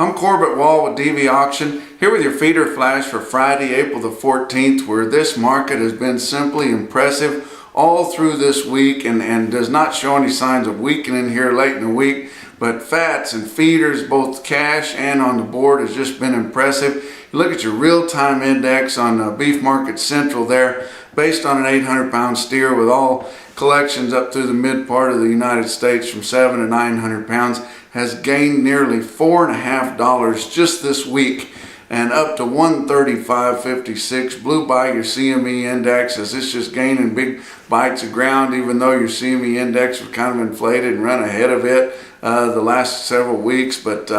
I'm Corbett Wall with DV Auction, here with your feeder flash for Friday, April the 14th, where this market has been simply impressive all through this week and does not show any signs of weakening here late in the week. But fats and feeders, both cash and on the board, has just been impressive. You look at your real-time index on Beef Market Central there, based on an 800-pound steer with all collections up through the mid part of the United States from 7 to 900 pounds, has gained nearly $4.50 just this week and up to 135.56. Blew by your CME index as it's just gaining big bites of ground, even though your CME index was kind of inflated and run ahead of it the last several weeks. But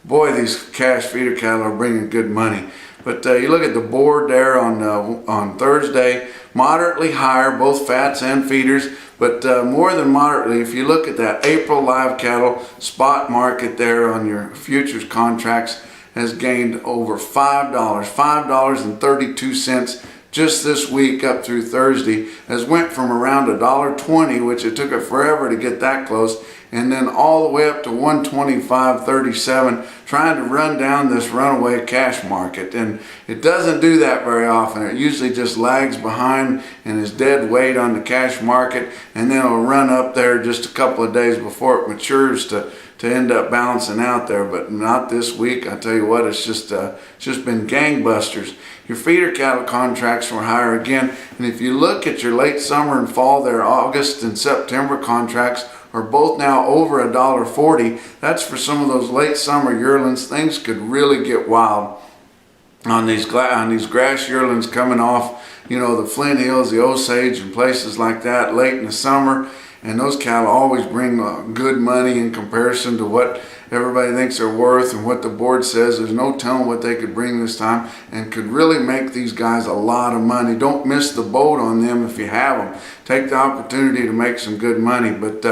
boy, these cash feeder cattle are bringing good money. But you look at the board there on Thursday, moderately higher, both fats and feeders, but more than moderately. If you look at that April live cattle spot market there on your futures contracts, has gained over $5.32 just this week up through Thursday, has went from around $1.20, which it took it forever to get that close, and then all the way up to $125.37, trying to run down this runaway cash market. And it doesn't do that very often. It usually just lags behind and is dead weight on the cash market, and then it'll run up there just a couple of days before it matures to end up balancing out there. But not this week. I tell you what, it's just been gangbusters. Your feeder cattle contracts were higher again, and if you look at your late summer and fall there, August and September contracts are both now over $1.40. That's for some of those late summer yearlings. Things could really get wild on these grass yearlings coming off, you know, the Flint Hills, the Osage, and places like that late in the summer. And those cattle always bring good money in comparison to what everybody thinks they're worth and what the board says. There's no telling what they could bring this time, and could really make these guys a lot of money. Don't miss the boat on them if you have them. Take the opportunity to make some good money. But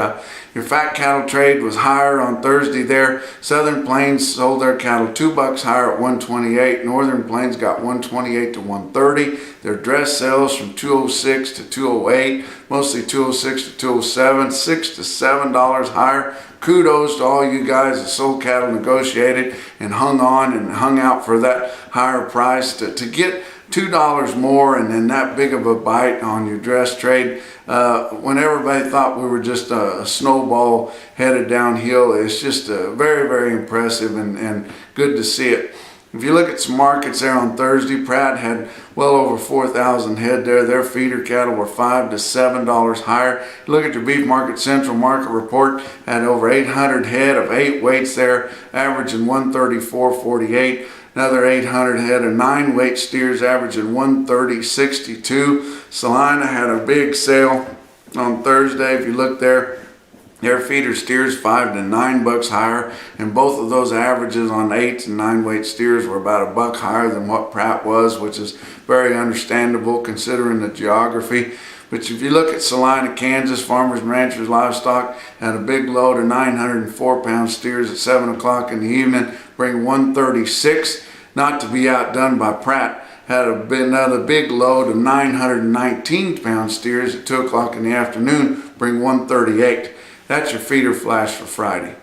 your fat cattle trade was higher on Thursday there. Southern Plains sold their cattle $2 higher at 128. Northern Plains got 128 to 130. Their dress sales from 206 to 208, mostly 206 to 207, $6 to $7 higher. Kudos to all you guys that sold cattle, negotiated and hung on and hung out for that higher price to get $2 more and then that big of a bite on your dress trade. When everybody thought we were just a snowball headed downhill, it's just very, very impressive and good to see it. If you look at some markets there on Thursday, Pratt had well over 4,000 head there. Their feeder cattle were $5 to $7 higher. You look at your Beef Market Central market report, had over 800 head of 8 weights there, averaging 134.48. Another 800 head of 9 weight steers averaging 130.62. Salina had a big sale on Thursday. If you look there, their feeder steers $5 to $9 higher, and both of those averages on 8 and 9 weight steers were about $1 higher than what Pratt was, which is very understandable considering the geography. But if you look at Salina, Kansas, Farmers and Ranchers Livestock had a big load of 904-pound steers at 7 o'clock in the evening, bring 136, not to be outdone by Pratt. Had another big load of 919-pound steers at 2 o'clock in the afternoon, bring 138. That's your feeder flash for Friday.